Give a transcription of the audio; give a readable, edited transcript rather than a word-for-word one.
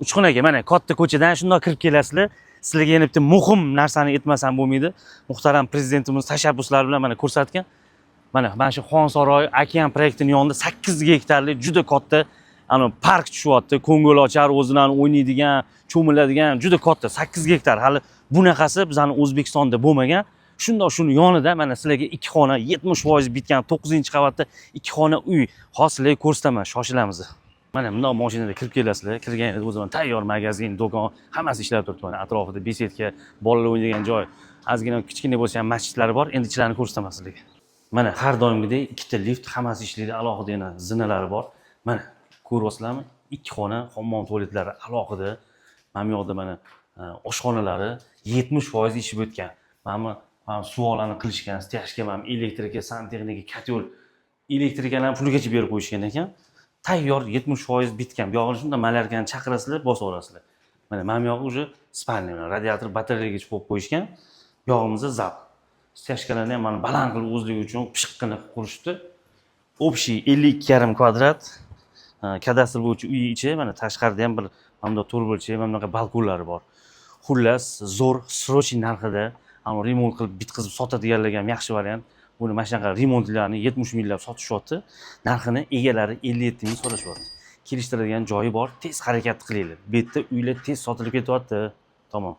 Uchxonaga mana katta ko'chadan shundoq kirib kelasizlar. Sizlarga yana bitta muhim narsani aytmasam bo'lmaydi. Muhtaram prezidentimiz tashabbuslari bilan mana ko'rsatgan. Mana shu Xonsaroy okean proyektining yonida 8 gektarlik juda katta park tushyapti. Ko'ngilochar o'zidan o'ynaydigan, cho'miladigan juda katta 8 gektar. Hali bunaqasi bizning O'zbekistonda bo'lmagan. Shundoq shuni yonida mana sizlarga 2 xona 70% bitgan 9-qavatda 2 xona uy hosillik ko'rsataman, shoshilamiz. Mana bundoq mashinada kirib kelasizlar. Kirganingizda o'zidan tayyor magazin, do'kon, hammasi ishlab turibdi. Mana atrofida besetka, bolalar o'ynaydigan joy, ozgina kichkina bo'lsa ham masjidlari bor. Endi ichlarini ko'rsataman sizlarga. Mana har doimgidek ikkita lift, hammasi ishlaydi, alohida yana zinalari bor. Mana ko'ryapsizlarmi? 2 xona, hammom tualetlari alohida. Mana bu yoqda mana oshxonalari 70% ishib o'tgan. Mana suvolarni qilishgan, stяжка, mana elektrika, santexnika, kotел, elektrikalarni puligacha berib qo'yishgan ekan. Tayyor 70% bitgan. Bu yog'ini shunda malarkani chaqirasizlar, bosib olasizlar. Mana bu yog'i уже spalniy, radiator batareyaga qo'yib qo'yishgan. Bu yog'imizda zap. Stяжкаlarni ham mana baland qilib o'zligi uchun pishiqqina qilib qurishdi. Общий 52,5 kvadrat kadastr bo'yicha uy ichi, mana tashqarida ham bir mana to'rtburchak, mana bunaqa balkonlari bor. Xullas, zo'r, srochniy narxida, remont qilib bitkazib sotadiganlarga ham yaxshi variant. Buni mana shunaqa remontlarni 70 minglab sotishyapti. Narxini egalari 57 ming so'rashyapti. Kelishtiradigan joyi bor, tez harakat qilinglar. Bu yerda uylar tez sotilib ketyapti. Tamom.